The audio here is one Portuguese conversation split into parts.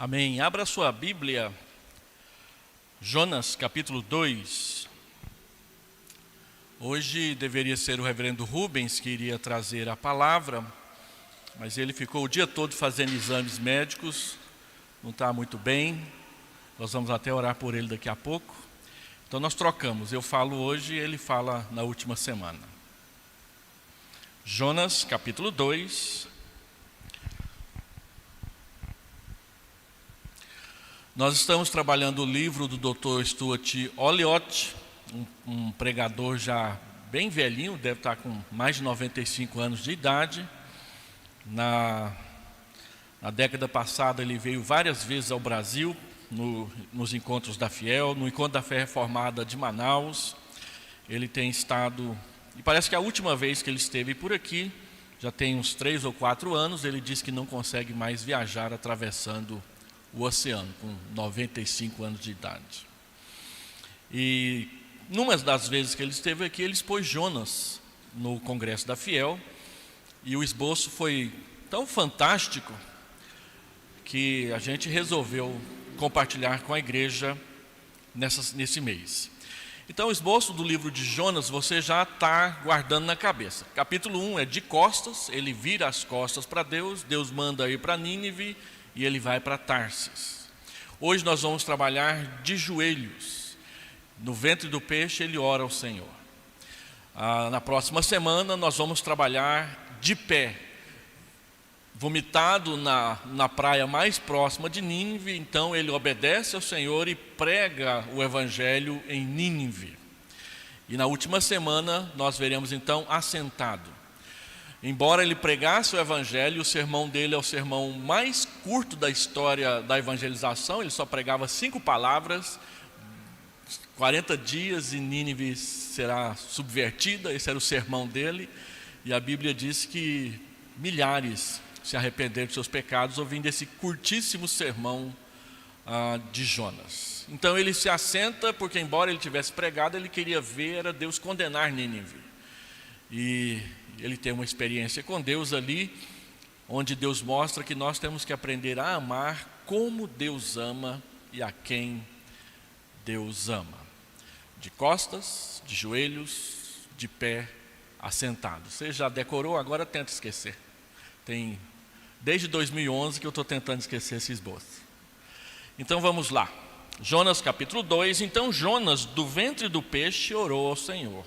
Amém. Abra sua Bíblia, Jonas capítulo 2. Hoje deveria ser o reverendo Rubens que iria trazer a palavra, mas ele ficou o dia todo fazendo exames médicos, não está muito bem. Nós vamos até orar por ele daqui a pouco. Então nós trocamos, eu falo hoje e ele fala na última semana. Jonas capítulo 2. Nós estamos trabalhando o livro do Dr. Stuart Olyott, um pregador já bem velhinho, deve estar com mais de 95 anos de idade. Na década passada ele veio várias vezes ao Brasil, nos encontros da Fiel, no encontro da Fé Reformada de Manaus. Ele tem estado, e parece que a última vez que ele esteve por aqui, já tem uns 3 ou 4 anos, ele disse que não consegue mais viajar atravessando o oceano, com 95 anos de idade. E numa das vezes que ele esteve aqui, ele expôs Jonas no Congresso da Fiel, e o esboço foi tão fantástico que a gente resolveu compartilhar com a igreja nesse mês. Então o esboço do livro de Jonas você já está guardando na cabeça. Capítulo 1 é de costas, ele vira as costas para Deus, Deus manda ir para Nínive, e ele vai para Tarsis. Hoje nós vamos trabalhar de joelhos. No ventre do peixe ele ora ao Senhor. Na próxima semana nós vamos trabalhar de pé, vomitado na praia mais próxima de Nínive. Então ele obedece ao Senhor e prega o evangelho em Nínive. E na última semana nós veremos então assentado. Embora ele pregasse o evangelho, o sermão dele é o sermão mais curto da história da evangelização. Ele só pregava 5 palavras, 40 dias e Nínive será subvertida. Esse era o sermão dele. E a Bíblia diz que milhares se arrependeram de seus pecados ouvindo esse curtíssimo sermão de Jonas. Então ele se assenta porque, embora ele tivesse pregado, ele queria ver a Deus condenar Nínive. E ele tem uma experiência com Deus ali, onde Deus mostra que nós temos que aprender a amar como Deus ama e a quem Deus ama. De costas, de joelhos, de pé, assentado. Você já decorou? Agora tenta esquecer. Tem desde 2011 que eu estou tentando esquecer esse esboço. Então vamos lá. Jonas capítulo 2. Então Jonas, do ventre do peixe, orou ao Senhor.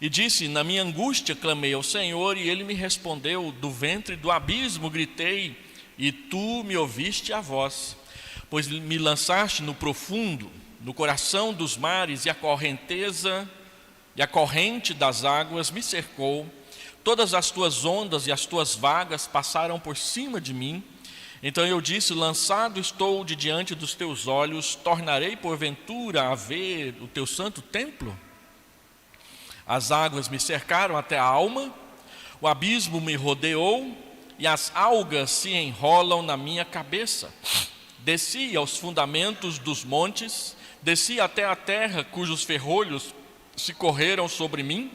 E disse: na minha angústia clamei ao Senhor, e ele me respondeu. Do ventre do abismo gritei, e tu me ouviste a voz. Pois me lançaste no profundo, no coração dos mares, e a correnteza e a corrente das águas me cercou. Todas as tuas ondas e as tuas vagas passaram por cima de mim. Então eu disse: lançado estou de diante dos teus olhos, tornarei porventura a ver o teu santo templo? As águas me cercaram até a alma, o abismo me rodeou, e as algas se enrolam na minha cabeça. Desci aos fundamentos dos montes, desci até a terra, cujos ferrolhos se correram sobre mim.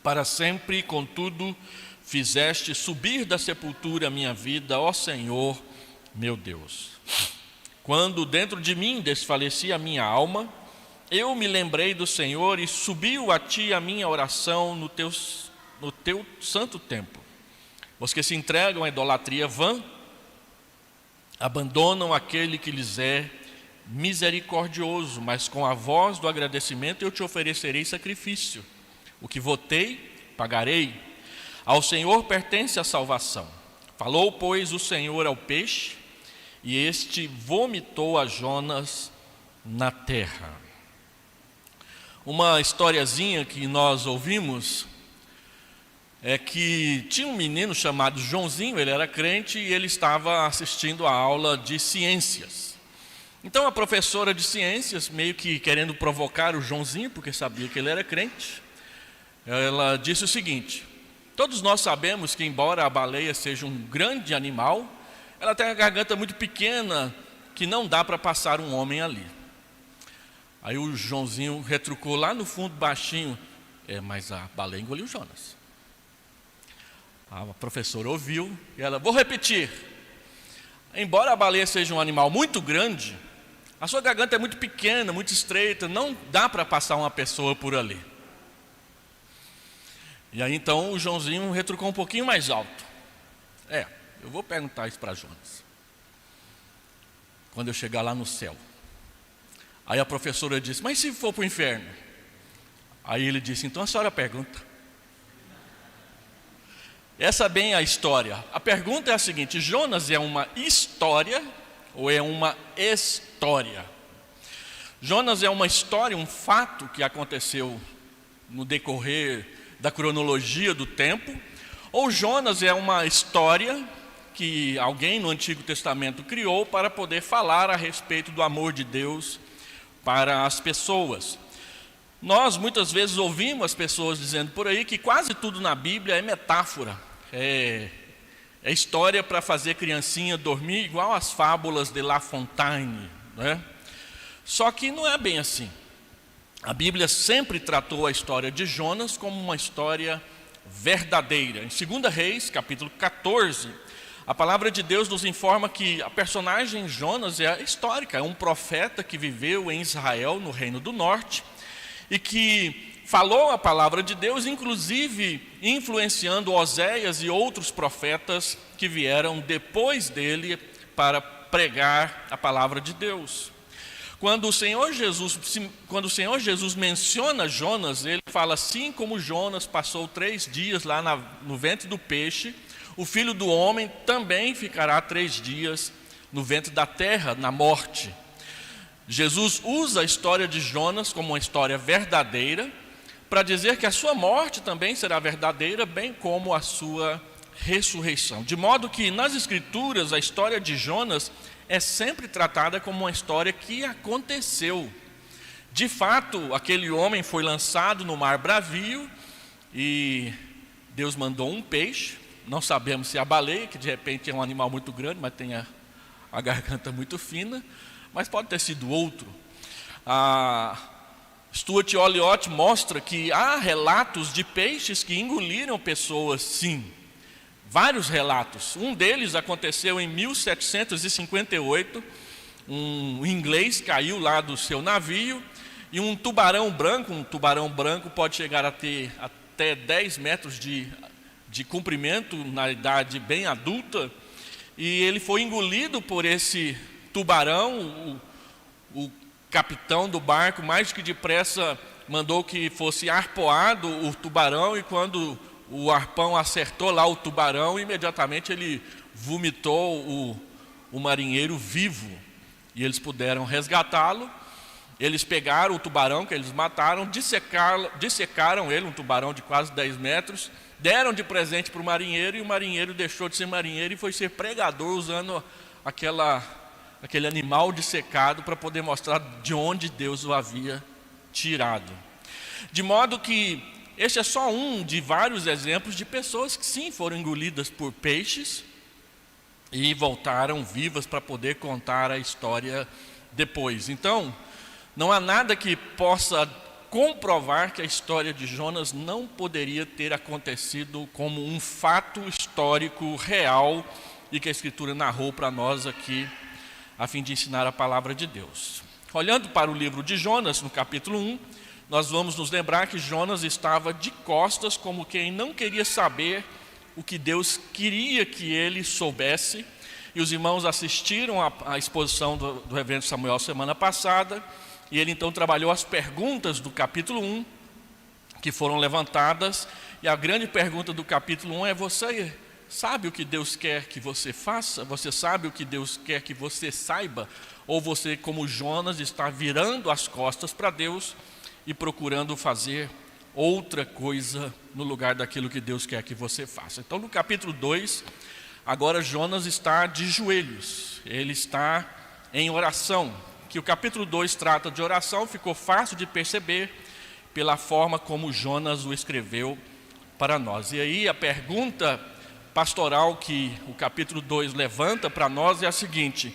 Para sempre, contudo, fizeste subir da sepultura a minha vida, ó Senhor, meu Deus. Quando dentro de mim desfalecia a minha alma, eu me lembrei do Senhor, e subiu a ti a minha oração no teu santo templo. Os que se entregam à idolatria vã, abandonam aquele que lhes é misericordioso, mas com a voz do agradecimento eu te oferecerei sacrifício. O que votei, pagarei. Ao Senhor pertence a salvação. Falou, pois, o Senhor ao peixe, e este vomitou a Jonas na terra. Uma historiazinha que nós ouvimos é que tinha um menino chamado Joãozinho, ele era crente e ele estava assistindo a aula de ciências. Então a professora de ciências, meio que querendo provocar o Joãozinho, porque sabia que ele era crente, ela disse o seguinte: todos nós sabemos que, embora a baleia seja um grande animal, ela tem a garganta muito pequena, que não dá para passar um homem ali. Aí o Joãozinho retrucou lá no fundo baixinho: mas a baleia engoliu Jonas. A professora ouviu e ela: vou repetir. Embora a baleia seja um animal muito grande, a sua garganta é muito pequena, muito estreita, não dá para passar uma pessoa por ali. E aí então o Joãozinho retrucou um pouquinho mais alto. Eu vou perguntar isso para Jonas quando eu chegar lá no céu. Aí a professora disse, mas se for para o inferno? Aí ele disse, então a senhora pergunta. Essa é bem a história. A pergunta é a seguinte, Jonas é uma história ou é uma história? Jonas é uma história, um fato que aconteceu no decorrer da cronologia do tempo, ou Jonas é uma história que alguém no Antigo Testamento criou para poder falar a respeito do amor de Deus para as pessoas. Nós muitas vezes ouvimos as pessoas dizendo por aí que quase tudo na Bíblia é metáfora, é história para fazer criancinha dormir, igual as fábulas de La Fontaine, né? Só que não é bem assim. A Bíblia sempre tratou a história de Jonas como uma história verdadeira. Em 2 Reis, capítulo 14, a palavra de Deus nos informa que a personagem Jonas é histórica, é um profeta que viveu em Israel, no Reino do Norte, e que falou a palavra de Deus, inclusive influenciando Oséias e outros profetas que vieram depois dele para pregar a palavra de Deus. Quando o Senhor Jesus menciona Jonas, ele fala assim como Jonas passou 3 dias lá no ventre do peixe, o Filho do Homem também ficará 3 dias no ventre da terra, na morte. Jesus usa a história de Jonas como uma história verdadeira, para dizer que a sua morte também será verdadeira, bem como a sua ressurreição. De modo que nas Escrituras a história de Jonas é sempre tratada como uma história que aconteceu. De fato, aquele homem foi lançado no mar bravio e Deus mandou um peixe. Não sabemos se é a baleia, que de repente é um animal muito grande, mas tem a garganta muito fina, mas pode ter sido outro. Stuart Olyott mostra que há relatos de peixes que engoliram pessoas, sim. Vários relatos. Um deles aconteceu em 1758. Um inglês caiu lá do seu navio e um tubarão branco pode chegar a ter até 10 metros de comprimento na idade bem adulta, e ele foi engolido por esse tubarão. O capitão do barco, mais que depressa, mandou que fosse arpoado o tubarão, e quando o arpão acertou lá o tubarão, imediatamente ele vomitou o marinheiro vivo, e eles puderam resgatá-lo. Eles pegaram o tubarão que eles mataram, dissecaram ele, um tubarão de quase 10 metros, deram de presente para o marinheiro, e o marinheiro deixou de ser marinheiro e foi ser pregador, usando aquele animal dissecado para poder mostrar de onde Deus o havia tirado. De modo que este é só um de vários exemplos de pessoas que sim foram engolidas por peixes e voltaram vivas para poder contar a história depois. Então, não há nada que possa comprovar que a história de Jonas não poderia ter acontecido como um fato histórico real e que a Escritura narrou para nós aqui, a fim de ensinar a palavra de Deus. Olhando para o livro de Jonas, no capítulo 1, nós vamos nos lembrar que Jonas estava de costas, como quem não queria saber o que Deus queria que ele soubesse. E os irmãos assistiram à exposição do reverendo Samuel semana passada, e ele então trabalhou as perguntas do capítulo 1, que foram levantadas, e a grande pergunta do capítulo 1 é: você sabe o que Deus quer que você faça? Você sabe o que Deus quer que você saiba? Ou você, como Jonas, está virando as costas para Deus e procurando fazer outra coisa no lugar daquilo que Deus quer que você faça? Então, no capítulo 2, agora Jonas está de joelhos, ele está em oração. Que o capítulo 2 trata de oração, ficou fácil de perceber pela forma como Jonas o escreveu para nós. E aí a pergunta pastoral que o capítulo 2 levanta para nós é a seguinte: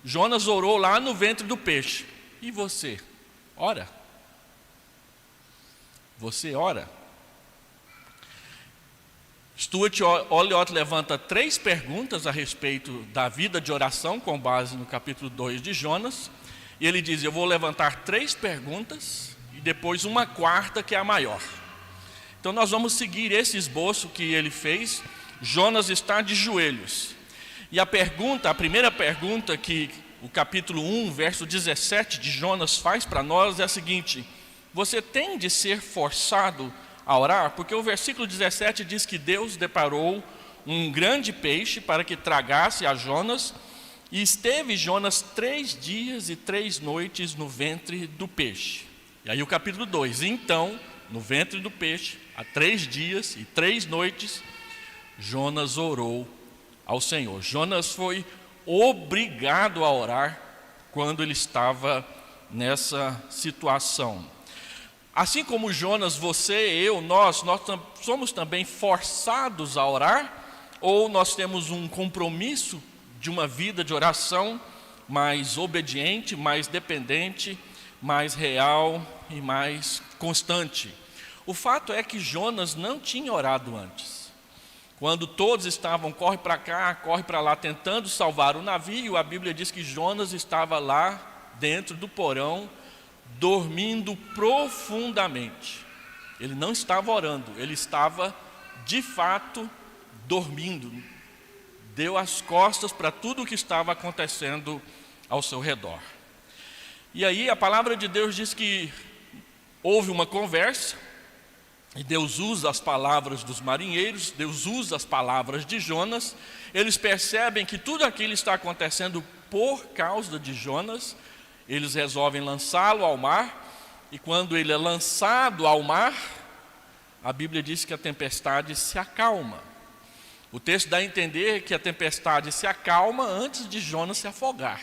Jonas orou lá no ventre do peixe, e você ora? Você ora? Stuart Olyott levanta 3 perguntas a respeito da vida de oração, com base no capítulo 2 de Jonas. E ele diz: eu vou levantar 3 perguntas e depois uma quarta, que é a maior. Então nós vamos seguir esse esboço que ele fez. Jonas está de joelhos. E a primeira pergunta que o capítulo 1, verso 17 de Jonas faz para nós é a seguinte: você tem de ser forçado a orar? Porque o versículo 17 diz que Deus deparou um grande peixe para que tragasse a Jonas, e esteve Jonas 3 dias e 3 noites no ventre do peixe. E aí o capítulo 2, então, no ventre do peixe, há 3 dias e 3 noites, Jonas orou ao Senhor. Jonas foi obrigado a orar quando ele estava nessa situação. Assim como Jonas, você, eu, nós somos também forçados a orar, ou nós temos um compromisso de uma vida de oração mais obediente, mais dependente, mais real e mais constante. O fato é que Jonas não tinha orado antes. Quando todos estavam, corre para cá, corre para lá, tentando salvar o navio, a Bíblia diz que Jonas estava lá dentro do porão, dormindo profundamente. Ele não estava orando, ele estava de fato dormindo. Deu as costas para tudo o que estava acontecendo ao seu redor. E aí a palavra de Deus diz que houve uma conversa, e Deus usa as palavras dos marinheiros, Deus usa as palavras de Jonas. Eles percebem que tudo aquilo está acontecendo por causa de Jonas. Eles resolvem lançá-lo ao mar, e quando ele é lançado ao mar, a Bíblia diz que a tempestade se acalma. O texto dá a entender que a tempestade se acalma antes de Jonas se afogar.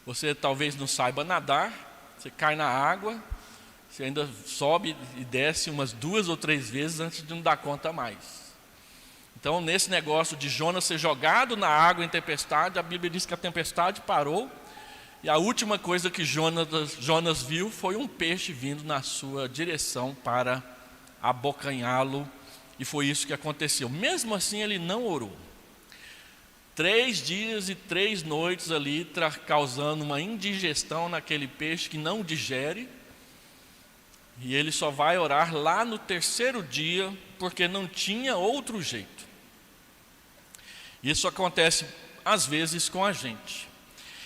Você talvez não saiba nadar, você cai na água, você ainda sobe e desce umas 2 ou 3 vezes antes de não dar conta mais. Então, nesse negócio de Jonas ser jogado na água em tempestade, a Bíblia diz que a tempestade parou, e a última coisa que Jonas viu foi um peixe vindo na sua direção para abocanhá-lo, e foi isso que aconteceu. Mesmo assim, ele não orou. 3 dias e 3 noites ali, causando uma indigestão naquele peixe que não digere, e ele só vai orar lá no 3º dia, porque não tinha outro jeito. Isso acontece às vezes com a gente.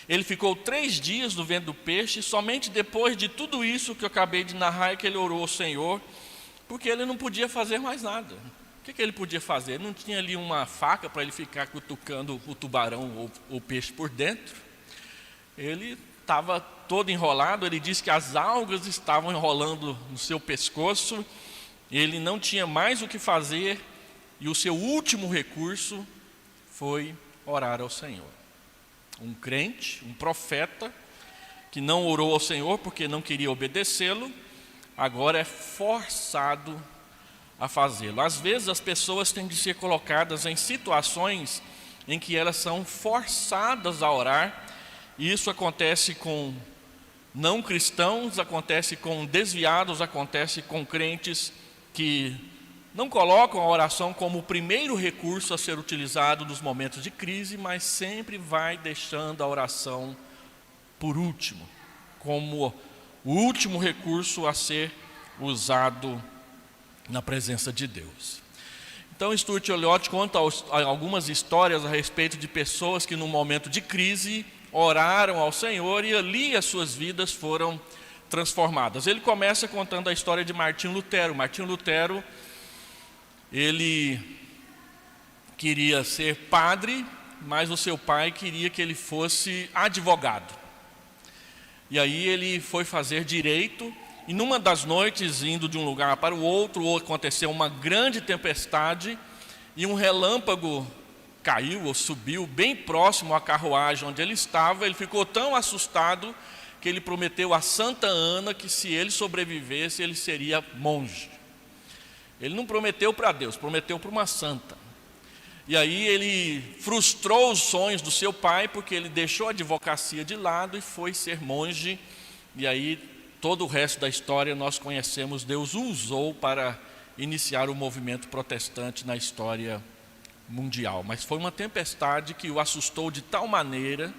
Ele ficou 3 dias no ventre do peixe, e somente depois de tudo isso que eu acabei de narrar é que ele orou ao Senhor, porque ele não podia fazer mais nada. O que ele podia fazer? Ele não tinha ali uma faca para ele ficar cutucando o tubarão ou o peixe por dentro. Ele estava todo enrolado, ele disse que as algas estavam enrolando no seu pescoço, ele não tinha mais o que fazer, e o seu último recurso foi orar ao Senhor. Um crente, um profeta, que não orou ao Senhor porque não queria obedecê-lo, agora é forçado a fazê-lo. Às vezes as pessoas têm de ser colocadas em situações em que elas são forçadas a orar, e isso acontece com não cristãos, acontece com desviados, acontece com crentes que não colocam a oração como o primeiro recurso a ser utilizado nos momentos de crise, mas sempre vai deixando a oração por último, como o último recurso a ser usado na presença de Deus. Então, Stuart Olyott conta algumas histórias a respeito de pessoas que, num momento de crise, oraram ao Senhor, e ali as suas vidas foram transformadas. Ele começa contando a história de Martim Lutero. Martim Lutero, ele queria ser padre, mas o seu pai queria que ele fosse advogado. E aí ele foi fazer direito, e numa das noites, indo de um lugar para o outro, aconteceu uma grande tempestade, e um relâmpago caiu ou subiu bem próximo à carruagem onde ele estava. Ele ficou tão assustado que ele prometeu a Santa Ana que, se ele sobrevivesse, ele seria monge. Ele não prometeu para Deus, prometeu para uma santa. E aí ele frustrou os sonhos do seu pai, porque ele deixou a advocacia de lado e foi ser monge. E aí todo o resto da história nós conhecemos. Deus o usou para iniciar o movimento protestante na história mundial. Mas foi uma tempestade que o assustou de tal maneira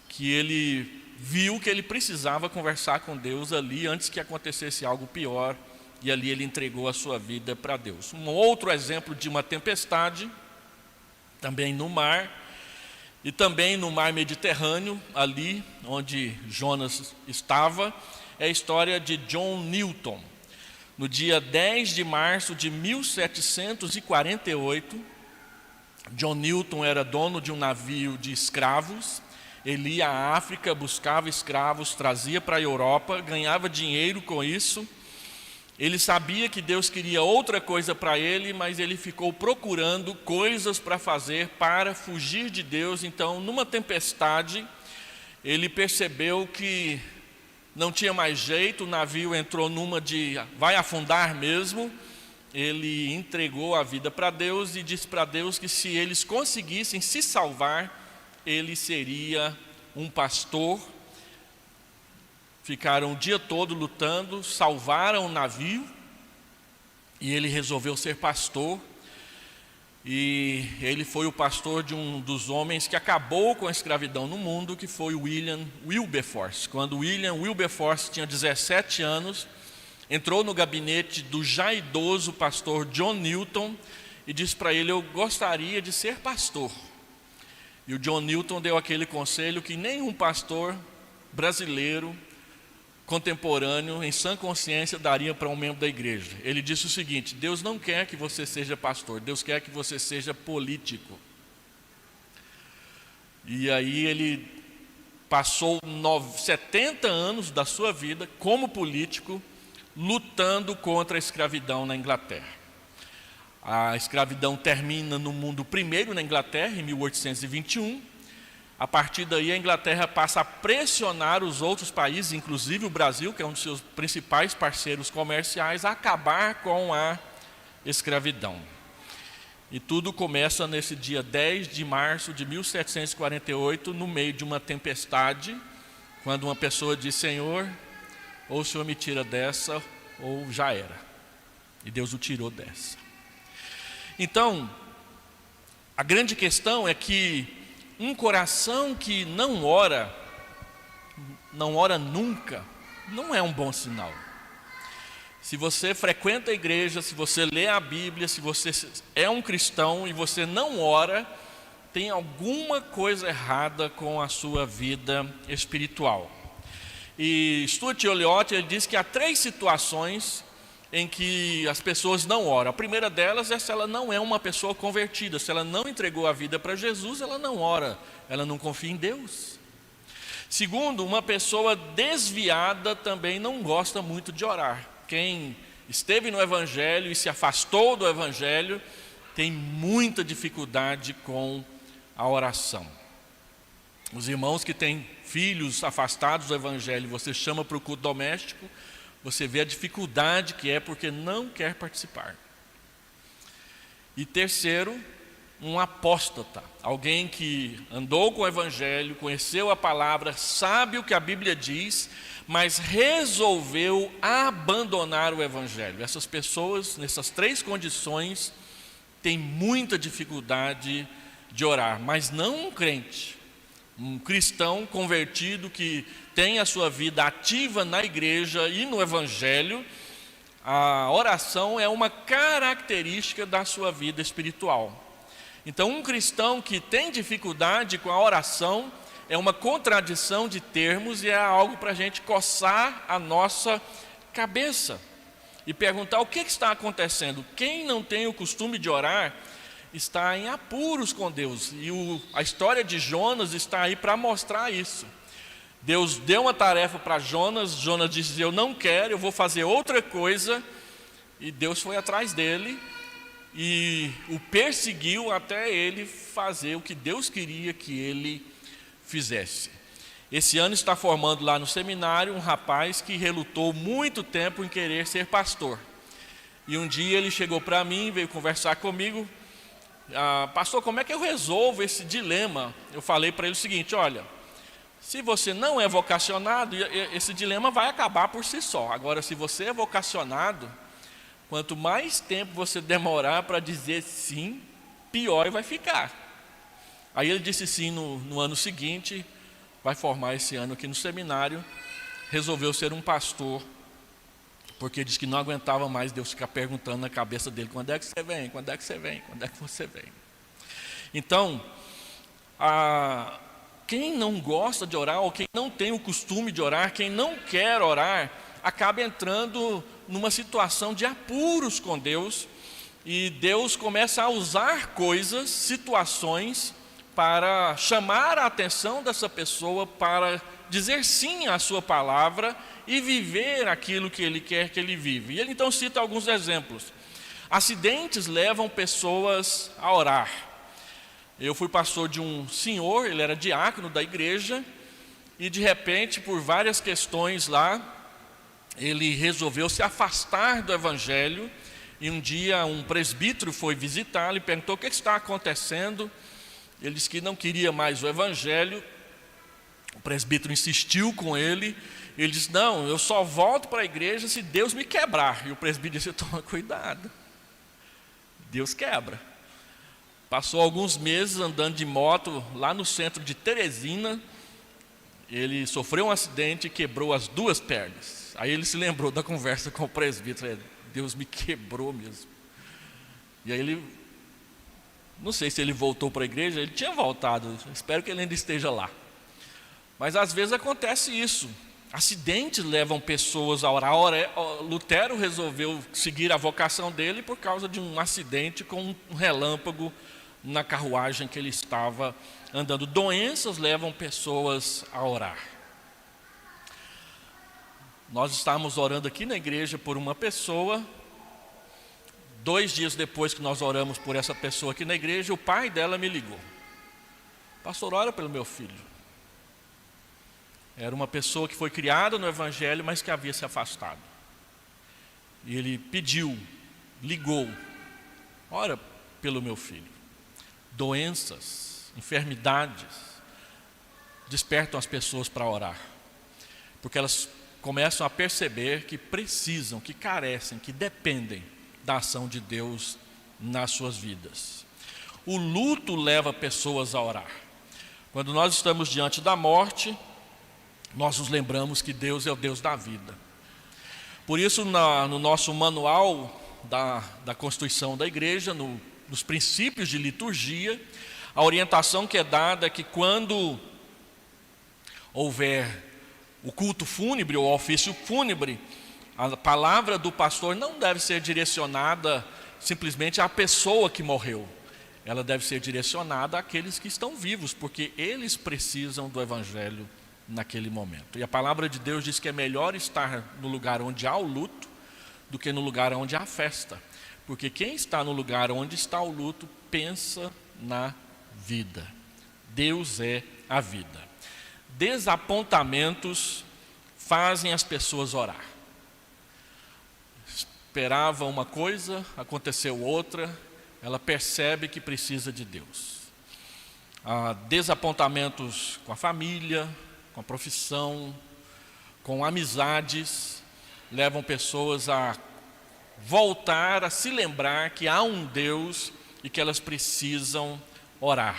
que ele viu que ele precisava conversar com Deus ali antes que acontecesse algo pior, e ali ele entregou a sua vida para Deus. Um outro exemplo de uma tempestade, também no mar, e também no mar Mediterrâneo, ali onde Jonas estava, é a história de John Newton. No dia 10 de março de 1748, John Newton era dono de um navio de escravos. Ele ia à África, buscava escravos, trazia para a Europa, ganhava dinheiro com isso. Ele sabia que Deus queria outra coisa para ele, mas ele ficou procurando coisas para fazer para fugir de Deus. Então, numa tempestade, ele percebeu que não tinha mais jeito, o navio entrou numa de vai afundar mesmo. Ele entregou a vida para Deus e disse para Deus que se eles conseguissem se salvar, ele seria um pastor. Ficaram o dia todo lutando, salvaram o navio e ele resolveu ser pastor. E ele foi o pastor de um dos homens que acabou com a escravidão no mundo, que foi William Wilberforce. Quando William Wilberforce tinha 17 anos, entrou no gabinete do já idoso pastor John Newton e disse para ele: eu gostaria de ser pastor. E o John Newton deu aquele conselho que nenhum pastor brasileiro contemporâneo, em sã consciência, daria para um membro da igreja. Ele disse o seguinte: Deus não quer que você seja pastor, Deus quer que você seja político. E aí ele passou 70 anos da sua vida como político, lutando contra a escravidão na Inglaterra. A escravidão termina no mundo primeiro na Inglaterra, em 1821. A partir daí a Inglaterra passa a pressionar os outros países, inclusive o Brasil, que é um dos seus principais parceiros comerciais, a acabar com a escravidão. E tudo começa nesse dia 10 de março de 1748, no meio de uma tempestade, quando uma pessoa diz: Senhor, ou o Senhor me tira dessa, ou já era. E Deus o tirou dessa. Então, a grande questão é que um coração que não ora nunca, não é um bom sinal. Se você frequenta a igreja, se você lê a Bíblia, se você é um cristão e você não ora, tem alguma coisa errada com a sua vida espiritual. E Stuart Olyott, ele diz que há 3 situações em que as pessoas não oram. A primeira delas é se ela não é uma pessoa convertida. Se ela não entregou a vida para Jesus, ela não ora, ela não confia em Deus. Segundo, uma pessoa desviada também não gosta muito de orar. Quem esteve no Evangelho e se afastou do Evangelho tem muita dificuldade com a oração. Os irmãos que têm filhos afastados do Evangelho, você chama para o culto doméstico, você vê a dificuldade que é porque não quer participar. E terceiro, um apóstata, alguém que andou com o Evangelho, conheceu a palavra, sabe o que a Bíblia diz, mas resolveu abandonar o Evangelho. Essas pessoas, nessas 3 condições, têm muita dificuldade de orar, mas não um crente. Um cristão convertido que tem a sua vida ativa na igreja e no Evangelho, a oração é uma característica da sua vida espiritual. Então, um cristão que tem dificuldade com a oração é uma contradição de termos e é algo para a gente coçar a nossa cabeça e perguntar o que está acontecendo. Quem não tem o costume de orar está em apuros com Deus, e a história de Jonas está aí para mostrar isso. Deus deu uma tarefa para Jonas, Jonas disse: eu não quero, eu vou fazer outra coisa, e Deus foi atrás dele e o perseguiu até ele fazer o que Deus queria que ele fizesse. Esse ano está formando lá no seminário um rapaz que relutou muito tempo em querer ser pastor, e um dia ele chegou para mim, veio conversar comigo: pastor, como é que eu resolvo esse dilema? Eu falei para ele o seguinte: olha, se você não é vocacionado, esse dilema vai acabar por si só. Agora, se você é vocacionado, quanto mais tempo você demorar para dizer sim, pior vai ficar. Aí ele disse sim no ano seguinte, vai formar esse ano aqui no seminário, resolveu ser um pastor, porque disse que não aguentava mais Deus ficar perguntando na cabeça dele: quando é que você vem? Quando é que você vem? Quando é que você vem? Então, quem não gosta de orar, ou quem não tem o costume de orar, quem não quer orar, acaba entrando numa situação de apuros com Deus, e Deus começa a usar coisas, situações, para chamar a atenção dessa pessoa, para dizer sim à sua palavra e viver aquilo que Ele quer que ele vive. E ele então cita alguns exemplos. Acidentes levam pessoas a orar. Eu fui pastor de um senhor, ele era diácono da igreja, e de repente, por várias questões lá, ele resolveu se afastar do evangelho. E um dia um presbítero foi visitá-lo e perguntou: o que está acontecendo? Ele disse que não queria mais o evangelho. O presbítero insistiu com ele. Ele disse: não, eu só volto para a igreja se Deus me quebrar. E o presbítero disse: toma cuidado, Deus quebra. Passou alguns meses andando de moto lá no centro de Teresina. Ele sofreu um acidente e quebrou as 2 pernas. Aí ele se lembrou da conversa com o presbítero: Deus me quebrou mesmo. E aí ele, não sei se ele voltou para a igreja. Ele tinha voltado, espero que ele ainda esteja lá. Mas às vezes acontece isso. Acidentes levam pessoas a orar. Lutero resolveu seguir a vocação dele por causa de um acidente com um relâmpago na carruagem que ele estava andando. Doenças levam pessoas a orar. Nós estávamos orando aqui na igreja por uma pessoa. 2 dias depois que nós oramos por essa pessoa aqui na igreja, o pai dela me ligou: pastor, ora pelo meu filho. Era uma pessoa que foi criada no evangelho, mas que havia se afastado. E ele pediu, ligou: ora pelo meu filho. Doenças, enfermidades despertam as pessoas para orar, porque elas começam a perceber que precisam, que carecem, que dependem da ação de Deus nas suas vidas. O luto leva pessoas a orar. Quando nós estamos diante da morte, nós nos lembramos que Deus é o Deus da vida. Por isso, no nosso manual da Constituição da Igreja, nos princípios de liturgia, a orientação que é dada é que quando houver o culto fúnebre ou ofício fúnebre, a palavra do pastor não deve ser direcionada simplesmente à pessoa que morreu. Ela deve ser direcionada àqueles que estão vivos, porque eles precisam do evangelho naquele momento. E a palavra de Deus diz que é melhor estar no lugar onde há o luto do que no lugar onde há festa, porque quem está no lugar onde está o luto pensa na vida. Deus é a vida. Desapontamentos fazem as pessoas orar. Esperava uma coisa, aconteceu outra, ela percebe que precisa de Deus. Desapontamentos com a família, com a profissão, com amizades, levam pessoas a voltar a se lembrar que há um Deus e que elas precisam orar.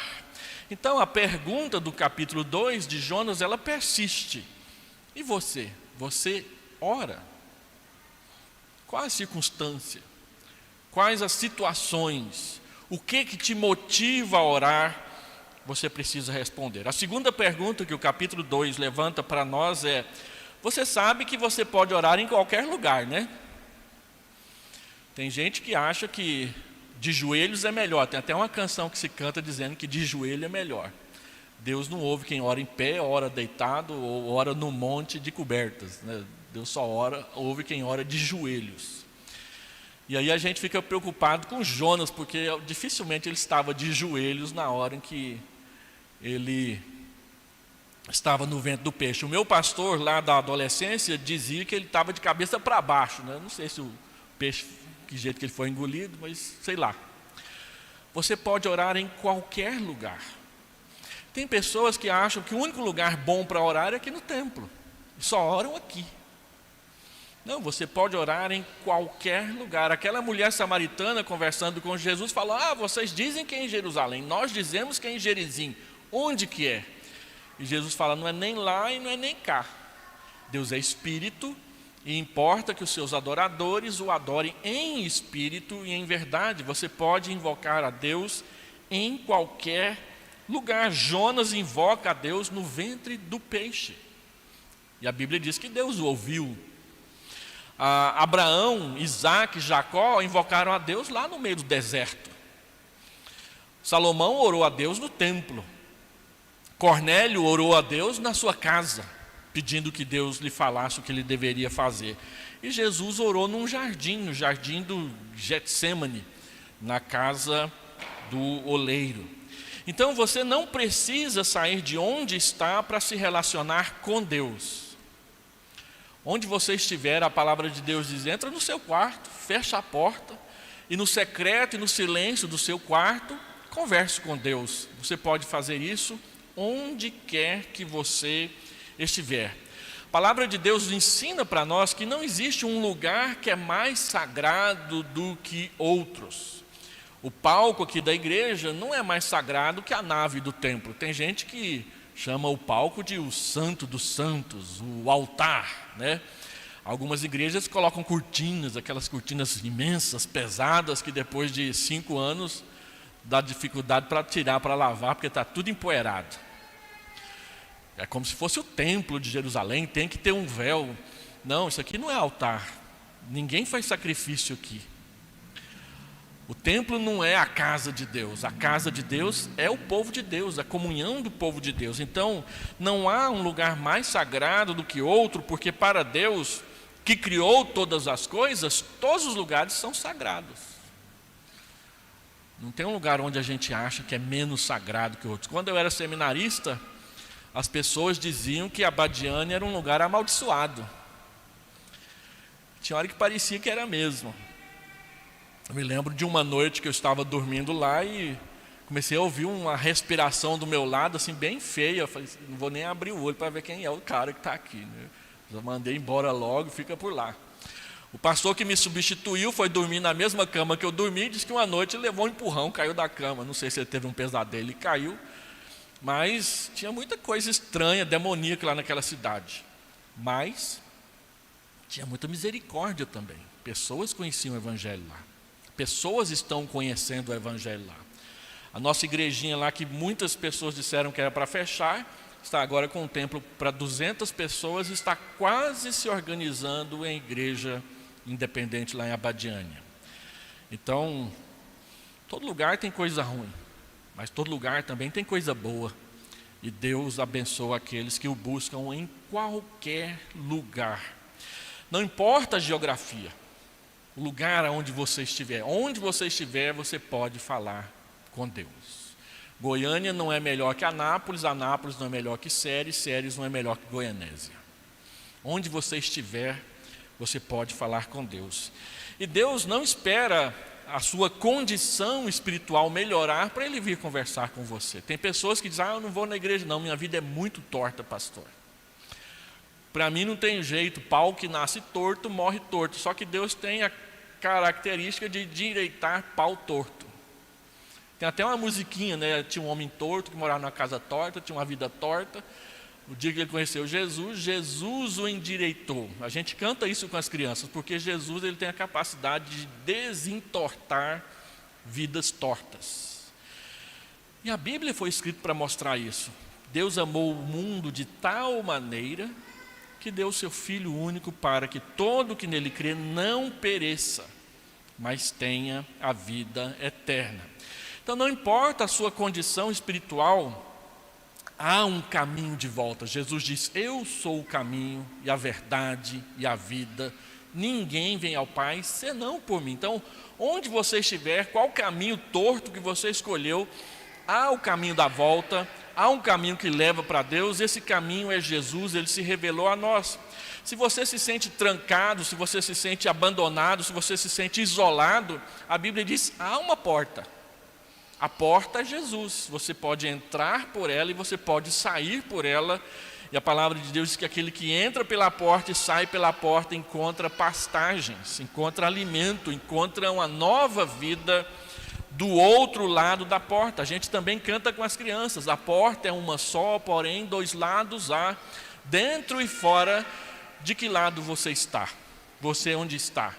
Então a pergunta do capítulo 2 de Jonas, ela persiste. E você? Você ora? Qual a circunstância? Quais as situações? O que te motiva a orar? Você precisa responder. A segunda pergunta que o capítulo 2 levanta para nós é: você sabe que você pode orar em qualquer lugar, né? Tem gente que acha que de joelhos é melhor. Tem até uma canção que se canta dizendo que de joelho é melhor. Deus não ouve quem ora em pé, ora deitado ou ora no monte de cobertas, né? Deus só ouve quem ora de joelhos. E aí a gente fica preocupado com Jonas, porque dificilmente ele estava de joelhos na hora em que ele estava no ventre do peixe. O meu pastor lá da adolescência dizia que ele estava de cabeça para baixo, né? Não sei se o peixe, que jeito que ele foi engolido, mas sei lá. Você pode orar em qualquer lugar. Tem pessoas que acham que o único lugar bom para orar é aqui no templo. Só oram aqui. Não, você pode orar em qualquer lugar. Aquela mulher samaritana conversando com Jesus falou: vocês dizem que é em Jerusalém, nós dizemos que é em Gerizim. Onde que é? E Jesus fala: não é nem lá e não é nem cá. Deus é espírito e importa que os seus adoradores o adorem em espírito e em verdade. Você pode invocar a Deus em qualquer lugar. Jonas invoca a Deus no ventre do peixe. E a Bíblia diz que Deus o ouviu. Abraão, Isaac, Jacó invocaram a Deus lá no meio do deserto. Salomão orou a Deus no templo. Cornélio orou a Deus na sua casa, pedindo que Deus lhe falasse o que ele deveria fazer. E Jesus orou num jardim, no jardim do Getsêmani, na casa do oleiro. Então você não precisa sair de onde está para se relacionar com Deus. Onde você estiver, a palavra de Deus diz: entra no seu quarto, fecha a porta, e no secreto e no silêncio do seu quarto, converse com Deus. Você pode fazer isso onde quer que você estiver. A palavra de Deus ensina para nós que não existe um lugar que é mais sagrado do que outros. O palco aqui da igreja não é mais sagrado que a nave do templo. Tem gente que chama o palco de o santo dos santos, o altar, né? Algumas igrejas colocam cortinas, aquelas cortinas imensas, pesadas, que depois de 5 anos dá dificuldade para tirar, para lavar, porque está tudo empoeirado. É como se fosse o templo de Jerusalém, tem que ter um véu. Não, isso aqui não é altar. Ninguém faz sacrifício aqui. O templo não é a casa de Deus. A casa de Deus é o povo de Deus, a comunhão do povo de Deus. Então, não há um lugar mais sagrado do que outro, porque para Deus, que criou todas as coisas, todos os lugares são sagrados. Não tem um lugar onde a gente acha que é menos sagrado que outros. Quando eu era seminarista, as pessoas diziam que Abadiânia era um lugar amaldiçoado. Tinha hora que parecia que era mesmo. Eu me lembro de uma noite que eu estava dormindo lá e comecei a ouvir uma respiração do meu lado, assim, bem feia. Eu falei: não vou nem abrir o olho para ver quem é o cara que está aqui, né? Já mandei embora logo, fica por lá. O pastor que me substituiu foi dormir na mesma cama que eu dormi, disse que uma noite ele levou um empurrão, caiu da cama. Não sei se ele teve um pesadelo e caiu, mas tinha muita coisa estranha, demoníaca lá naquela cidade. Mas tinha muita misericórdia também. Pessoas conheciam o evangelho lá. Pessoas estão conhecendo o evangelho lá. A nossa igrejinha lá, que muitas pessoas disseram que era para fechar, está agora com um templo para 200 pessoas e está quase se organizando em igreja independente lá em Abadiânia. Então, todo lugar tem coisa ruim, mas todo lugar também tem coisa boa. E Deus abençoa aqueles que o buscam em qualquer lugar. Não importa a geografia, o lugar onde você estiver. Onde você estiver, você pode falar com Deus. Goiânia não é melhor que Anápolis, Anápolis não é melhor que Séries, Séries não é melhor que Goianésia. Onde você estiver, você pode falar com Deus. E Deus não espera a sua condição espiritual melhorar para Ele vir conversar com você. Tem pessoas que dizem: eu não vou na igreja não, minha vida é muito torta, pastor. Para mim não tem jeito, pau que nasce torto, morre torto. Só que Deus tem a característica de endireitar pau torto. Tem até uma musiquinha, né? Tinha um homem torto que morava numa casa torta, tinha uma vida torta. No dia que ele conheceu Jesus, Jesus o endireitou. A gente canta isso com as crianças, porque Jesus ele tem a capacidade de desentortar vidas tortas. E a Bíblia foi escrita para mostrar isso. Deus amou o mundo de tal maneira que deu o seu Filho único para que todo que nele crê não pereça, mas tenha a vida eterna. Então não importa a sua condição espiritual, há um caminho de volta. Jesus diz: eu sou o caminho e a verdade e a vida. Ninguém vem ao Pai senão por mim. Então, onde você estiver, qual caminho torto que você escolheu, há o caminho da volta, há um caminho que leva para Deus. Esse caminho é Jesus, Ele se revelou a nós. Se você se sente trancado, se você se sente abandonado, se você se sente isolado, a Bíblia diz: há uma porta. A porta é Jesus. Você pode entrar por ela e você pode sair por ela. E a palavra de Deus diz que aquele que entra pela porta e sai pela porta encontra pastagens, encontra alimento, encontra uma nova vida do outro lado da porta. A gente também canta com as crianças: a porta é uma só, porém 2 lados há, dentro e fora. De que lado você está? Você onde está?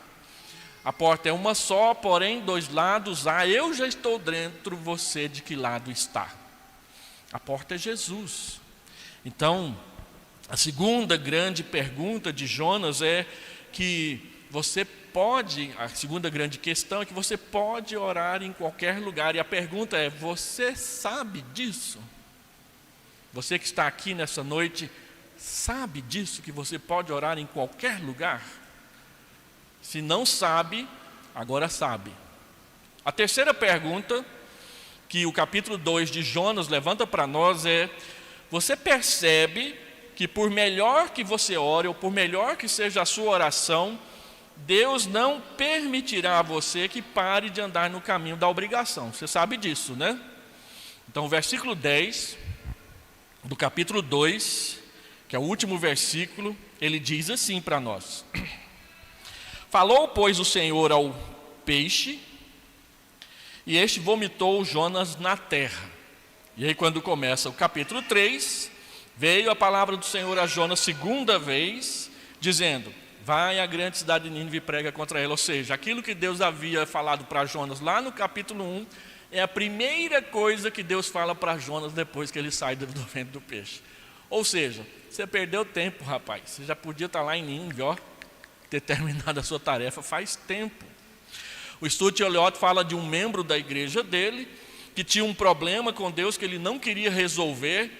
A porta é uma só, porém 2 lados há. Eu já estou dentro, você de que lado está? A porta é Jesus. Então, a segunda grande pergunta de Jonas é que você pode, a segunda grande questão é que você pode orar em qualquer lugar. E a pergunta é: você sabe disso? Você que está aqui nessa noite, sabe disso, que você pode orar em qualquer lugar? Se não sabe, agora sabe. A terceira pergunta que o capítulo 2 de Jonas levanta para nós é: você percebe que por melhor que você ore, ou por melhor que seja a sua oração, Deus não permitirá a você que pare de andar no caminho da obrigação? Você sabe disso, né? Então o versículo 10 do capítulo 2, que é o último versículo, ele diz assim para nós: falou, pois, o Senhor ao peixe, e este vomitou Jonas na terra. E aí, quando começa o capítulo 3, veio a palavra do Senhor a Jonas segunda vez, dizendo: vai à grande cidade de Nínive e prega contra ela. Ou seja, aquilo que Deus havia falado para Jonas lá no capítulo 1, é a primeira coisa que Deus fala para Jonas depois que ele sai do ventre do peixe. Ou seja, você perdeu tempo, rapaz. Você já podia estar lá em Nínive, ter terminado a sua tarefa faz tempo. O Stuart Eliot fala de um membro da igreja dele que tinha um problema com Deus que ele não queria resolver,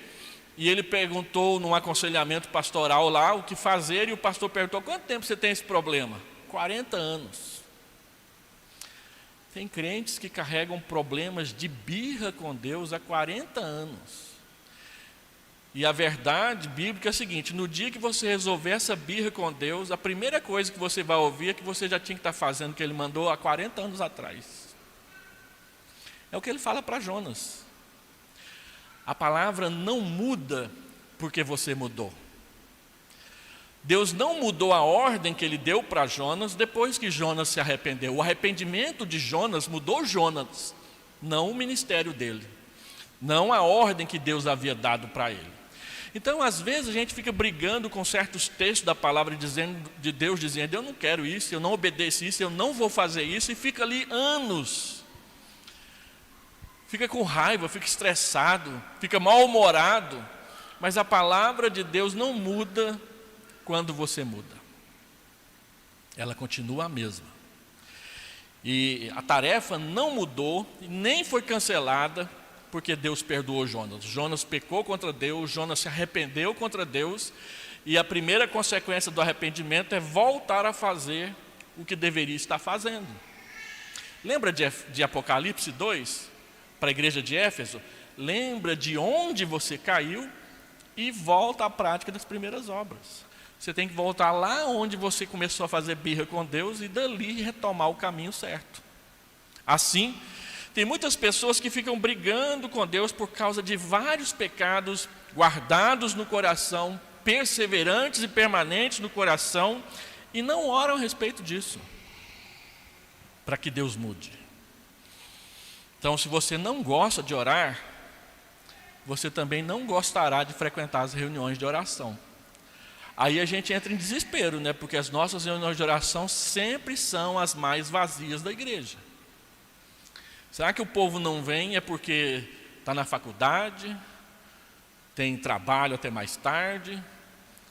e ele perguntou num aconselhamento pastoral lá o que fazer, e o pastor perguntou: quanto tempo você tem esse problema? 40 anos. Tem crentes que carregam problemas de birra com Deus há 40 anos. E a verdade bíblica é a seguinte: no dia que você resolver essa birra com Deus, a primeira coisa que você vai ouvir é que você já tinha que estar fazendo o que Ele mandou há 40 anos atrás. É o que Ele fala para Jonas. A palavra não muda porque você mudou. Deus não mudou a ordem que Ele deu para Jonas depois que Jonas se arrependeu. O arrependimento de Jonas mudou Jonas, não o ministério dele, não a ordem que Deus havia dado para ele. Então, às vezes, a gente fica brigando com certos textos da palavra de Deus, dizendo: eu não quero isso, eu não obedeço isso, eu não vou fazer isso, e fica ali anos. Fica com raiva, fica estressado, fica mal-humorado. Mas a palavra de Deus não muda quando você muda. Ela continua a mesma. E a tarefa não mudou, nem foi cancelada, porque Deus perdoou Jonas. Jonas pecou contra Deus, Jonas se arrependeu contra Deus, e a primeira consequência do arrependimento é voltar a fazer o que deveria estar fazendo. Lembra de Apocalipse 2, para a igreja de Éfeso? Lembra de onde você caiu e volta à prática das primeiras obras. Você tem que voltar lá onde você começou a fazer birra com Deus e dali retomar o caminho certo. Assim, tem muitas pessoas que ficam brigando com Deus por causa de vários pecados guardados no coração, perseverantes e permanentes no coração, e não oram a respeito disso, para que Deus mude. Então, se você não gosta de orar, você também não gostará de frequentar as reuniões de oração. Aí a gente entra em desespero, né? Porque as nossas reuniões de oração sempre são as mais vazias da igreja. Será que o povo não vem porque está na faculdade, tem trabalho até mais tarde,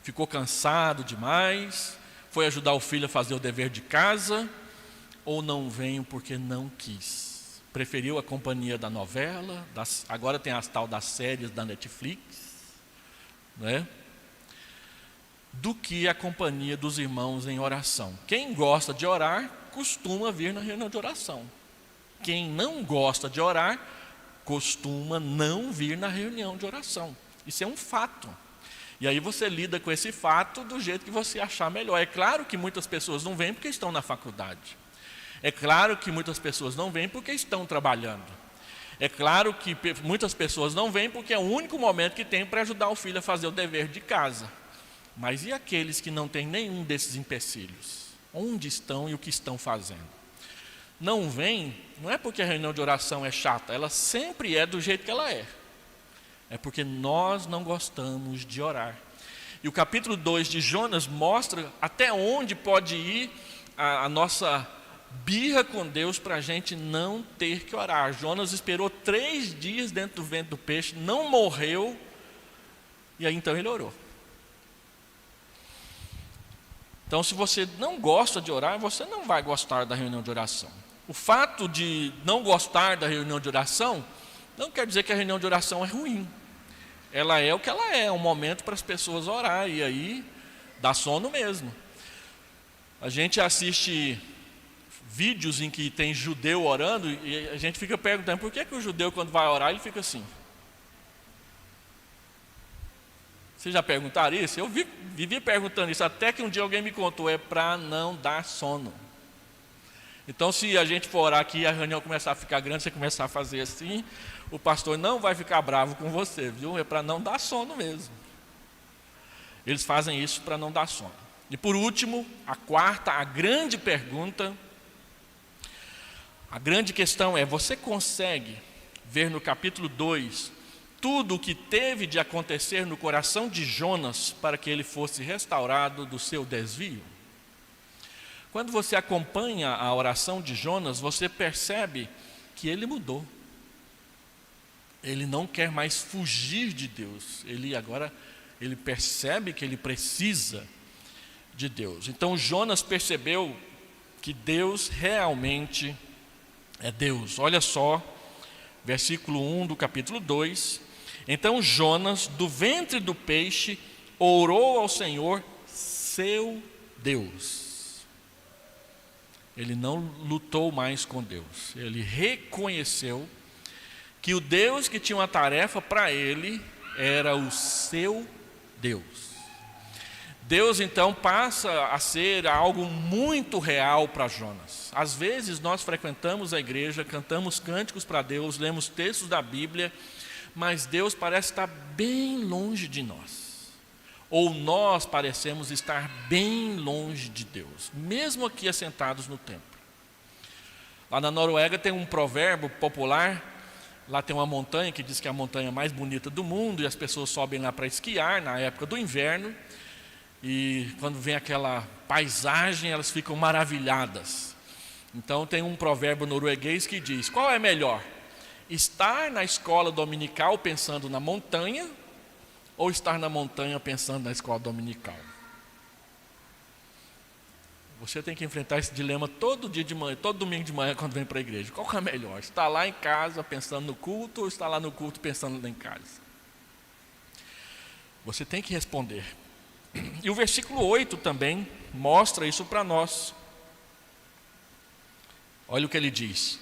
ficou cansado demais, foi ajudar o filho a fazer o dever de casa, ou não vem porque não quis? Preferiu a companhia da novela, agora tem as tal das séries da Netflix, né? Do que a companhia dos irmãos em oração. Quem gosta de orar, costuma vir na reunião de oração. Quem não gosta de orar, costuma não vir na reunião de oração. Isso é um fato. E aí você lida com esse fato do jeito que você achar melhor. É claro que muitas pessoas não vêm porque estão na faculdade. É claro que muitas pessoas não vêm porque estão trabalhando. É claro que muitas pessoas não vêm porque é o único momento que tem para ajudar o filho a fazer o dever de casa. Mas e aqueles que não têm nenhum desses empecilhos? Onde estão e o que estão fazendo? Não vêm, não é porque a reunião de oração é chata, ela sempre é do jeito que ela é. É porque nós não gostamos de orar. E o capítulo 2 de Jonas mostra até onde pode ir a nossa birra com Deus para a gente não ter que orar. Jonas esperou 3 dias dentro do ventre do peixe, não morreu, e aí então ele orou. Então, se você não gosta de orar, você não vai gostar da reunião de oração. O fato de não gostar da reunião de oração não quer dizer que a reunião de oração é ruim. Ela é o que ela é um momento para as pessoas orar, e aí dá sono mesmo. A gente assiste vídeos em que tem judeu orando e a gente fica perguntando por que o judeu, quando vai orar, ele fica assim. Vocês já perguntaram isso? Eu vivi perguntando isso, até que um dia alguém me contou, é para não dar sono. Então, se a gente for orar aqui e a reunião começar a ficar grande, você começar a fazer assim, o pastor não vai ficar bravo com você, viu? É para não dar sono mesmo. Eles fazem isso para não dar sono. E por último, a grande pergunta, a grande questão é: você consegue ver no capítulo 2 tudo o que teve de acontecer no coração de Jonas para que ele fosse restaurado do seu desvio? Quando você acompanha a oração de Jonas, você percebe que ele mudou. Ele não quer mais fugir de Deus. Ele percebe que ele precisa de Deus. Então Jonas percebeu que Deus realmente é Deus. Olha só, versículo 1 do capítulo 2. Então Jonas, do ventre do peixe, orou ao Senhor, seu Deus. Ele não lutou mais com Deus. Ele reconheceu que o Deus que tinha uma tarefa para ele era o seu Deus. Deus então passa a ser algo muito real para Jonas. Às vezes nós frequentamos a igreja, cantamos cânticos para Deus, lemos textos da Bíblia, mas Deus parece estar bem longe de nós. Ou nós parecemos estar bem longe de Deus, mesmo aqui assentados no templo. Lá na Noruega tem um provérbio popular. Lá tem uma montanha que diz que é a montanha mais bonita do mundo, e as pessoas sobem lá para esquiar na época do inverno, e quando vem aquela paisagem elas ficam maravilhadas. Então tem um provérbio norueguês que diz: qual é melhor? Estar na escola dominical pensando na montanha, ou estar na montanha pensando na escola dominical? Você tem que enfrentar esse dilema todo dia de manhã, todo domingo de manhã quando vem para a igreja. Qual que é melhor? Estar lá em casa pensando no culto, ou estar lá no culto pensando lá em casa? Você tem que responder. E o versículo 8 também mostra isso para nós. Olha o que ele diz: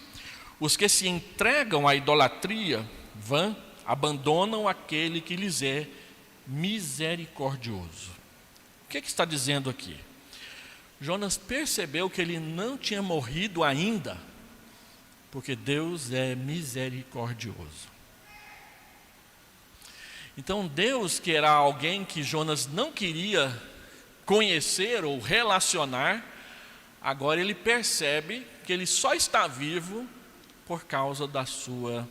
os que se entregam à idolatria vã abandonam aquele que lhes é misericordioso. O que está dizendo aqui? Jonas percebeu que ele não tinha morrido ainda, porque Deus é misericordioso. Então Deus, que era alguém que Jonas não queria conhecer ou relacionar, agora ele percebe que ele só está vivo por causa da sua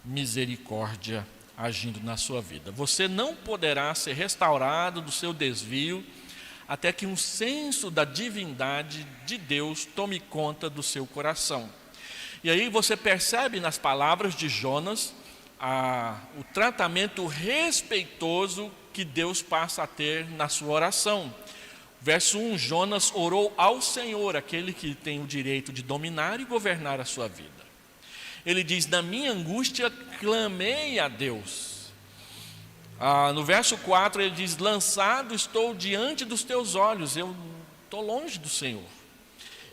misericórdia agindo na sua vida. Você não poderá ser restaurado do seu desvio até que um senso da divindade de Deus tome conta do seu coração. E aí você percebe nas palavras de Jonas o tratamento respeitoso que Deus passa a ter na sua oração. Verso 1, Jonas orou ao Senhor, aquele que tem o direito de dominar e governar a sua vida. Ele diz: na minha angústia clamei a Deus. No verso 4 ele diz: lançado estou diante dos teus olhos, eu estou longe do Senhor.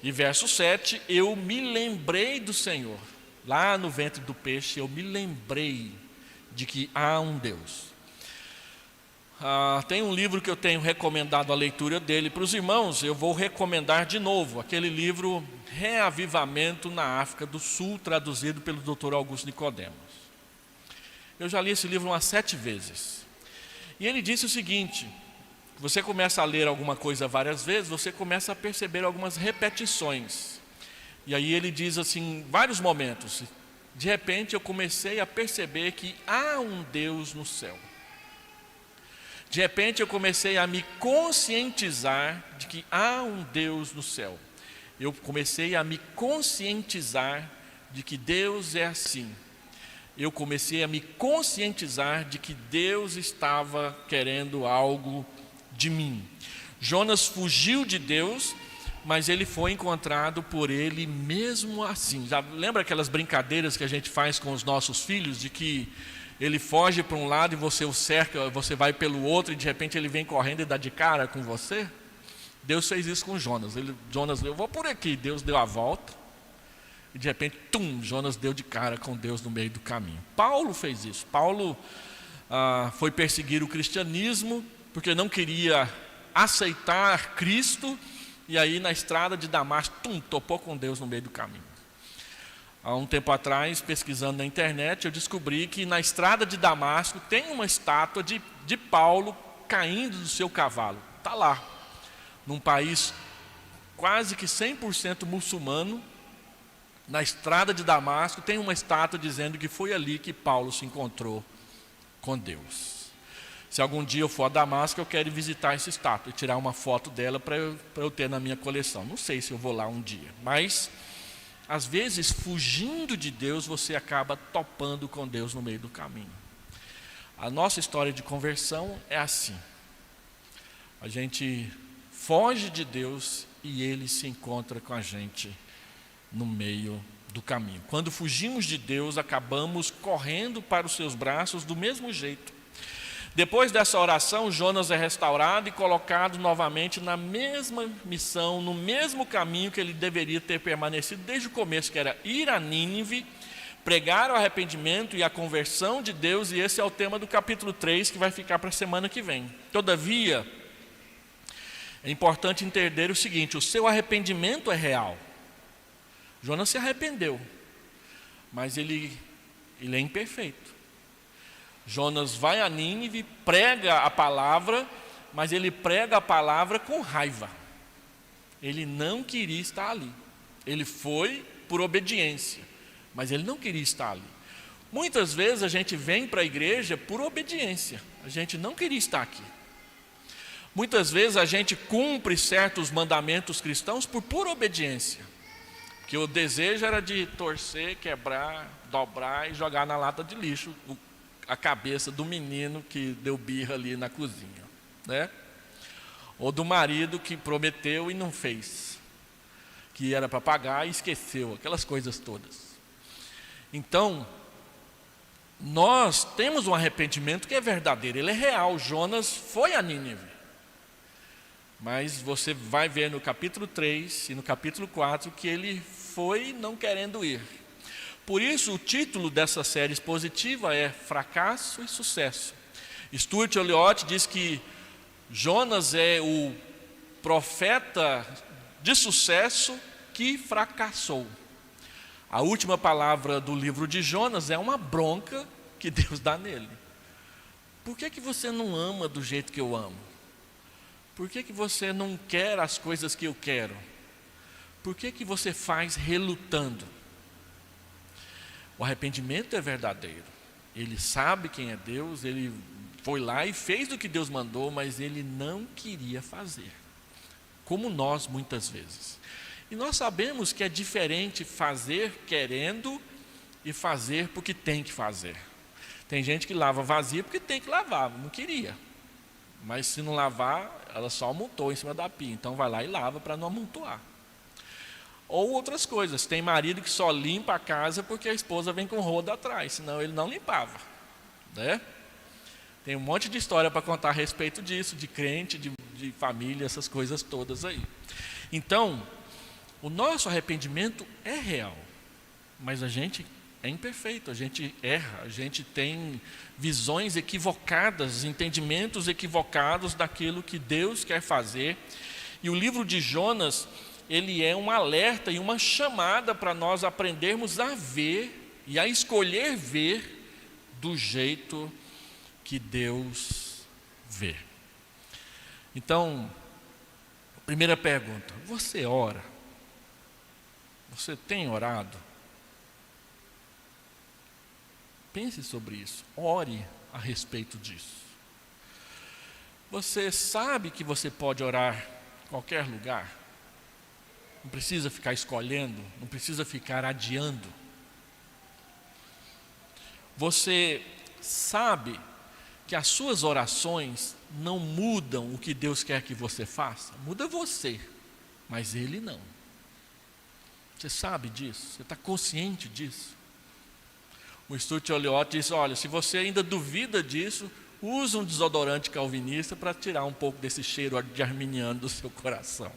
E verso 7, eu me lembrei do Senhor. Lá no ventre do peixe eu me lembrei de que há um Deus. Tem um livro que eu tenho recomendado a leitura dele para os irmãos. Eu vou recomendar de novo aquele livro Reavivamento na África do Sul, traduzido pelo Dr. Augusto Nicodemos. Eu já li esse livro umas 7 vezes. E ele disse o seguinte: você começa a ler alguma coisa várias vezes, você começa a perceber algumas repetições. E aí ele diz assim, vários momentos: de repente eu comecei a perceber que há um Deus no céu. De repente eu comecei a me conscientizar de que há um Deus no céu. Eu comecei a me conscientizar de que Deus é assim. Eu comecei a me conscientizar de que Deus estava querendo algo de mim. Jonas fugiu de Deus, mas ele foi encontrado por ele mesmo assim. Já lembra aquelas brincadeiras que a gente faz com os nossos filhos, de que ele foge para um lado e você o cerca, você vai pelo outro e de repente ele vem correndo e dá de cara com você? Deus fez isso com Jonas. Jonas, eu vou por aqui, Deus deu a volta e de repente, Jonas deu de cara com Deus no meio do caminho. Paulo fez isso. Paulo foi perseguir o cristianismo porque não queria aceitar Cristo, e aí na estrada de Damasco, topou com Deus no meio do caminho. Há um tempo atrás, pesquisando na internet, eu descobri que na estrada de Damasco tem uma estátua de Paulo caindo do seu cavalo. Está lá, num país quase que 100% muçulmano. Na estrada de Damasco tem uma estátua dizendo que foi ali que Paulo se encontrou com Deus. Se algum dia eu for a Damasco, eu quero visitar essa estátua e tirar uma foto dela para eu ter na minha coleção. Não sei se eu vou lá um dia, mas às vezes, fugindo de Deus, você acaba topando com Deus no meio do caminho. A nossa história de conversão é assim. A gente foge de Deus e Ele se encontra com a gente no meio do caminho. Quando fugimos de Deus, acabamos correndo para os seus braços do mesmo jeito. Depois dessa oração, Jonas é restaurado e colocado novamente na mesma missão, no mesmo caminho que ele deveria ter permanecido desde o começo, que era ir a Nínive, pregar o arrependimento e a conversão de Deus, e esse é o tema do capítulo 3, que vai ficar para a semana que vem. Todavia, é importante entender o seguinte: o seu arrependimento é real. Jonas se arrependeu, mas ele é imperfeito. Jonas vai a Nínive, prega a palavra, mas ele prega a palavra com raiva. Ele não queria estar ali. Ele foi por obediência, mas ele não queria estar ali. Muitas vezes a gente vem para a igreja por obediência. A gente não queria estar aqui. Muitas vezes a gente cumpre certos mandamentos cristãos por pura obediência. Que o desejo era de torcer, quebrar, dobrar e jogar na lata de lixo a cabeça do menino que deu birra ali na cozinha, né? Ou do marido que prometeu e não fez, que era para pagar e esqueceu, aquelas coisas todas. Então, nós temos um arrependimento que é verdadeiro, ele é real. Jonas foi a Nínive, mas você vai ver no capítulo 3 e no capítulo 4 que ele foi não querendo ir. Por isso o título dessa série expositiva é Fracasso e Sucesso. Stuart Olyott diz que Jonas é o profeta de sucesso que fracassou. A última palavra do livro de Jonas é uma bronca que Deus dá nele. Por que você não ama do jeito que eu amo? Por que você não quer as coisas que eu quero? Por que você faz relutando? O arrependimento é verdadeiro. Ele sabe quem é Deus, ele foi lá e fez o que Deus mandou, mas ele não queria fazer. Como nós muitas vezes. E nós sabemos que é diferente fazer querendo e fazer porque tem que fazer. Tem gente que lava vazia porque tem que lavar, não queria. Mas se não lavar, ela só amontou em cima da pia. Então vai lá e lava para não amontoar. Ou outras coisas, tem marido que só limpa a casa porque a esposa vem com rodo atrás, senão ele não limpava, né? Tem um monte de história para contar a respeito disso, de crente, de família, essas coisas todas aí. Então, o nosso arrependimento é real, mas a gente é imperfeito, a gente erra, a gente tem visões equivocadas, entendimentos equivocados daquilo que Deus quer fazer. E o livro de Jonas, ele é um alerta e uma chamada para nós aprendermos a ver e a escolher ver do jeito que Deus vê. Então, primeira pergunta: você ora? Você tem orado? Pense sobre isso, ore a respeito disso. Você sabe que você pode orar em qualquer lugar? Não precisa ficar escolhendo, não precisa ficar adiando. Você sabe que as suas orações não mudam o que Deus quer que você faça? Muda você, mas Ele não. Você sabe disso? Você está consciente disso? O Stuart Olyott diz: olha, se você ainda duvida disso, use um desodorante calvinista para tirar um pouco desse cheiro de arminiano do seu coração.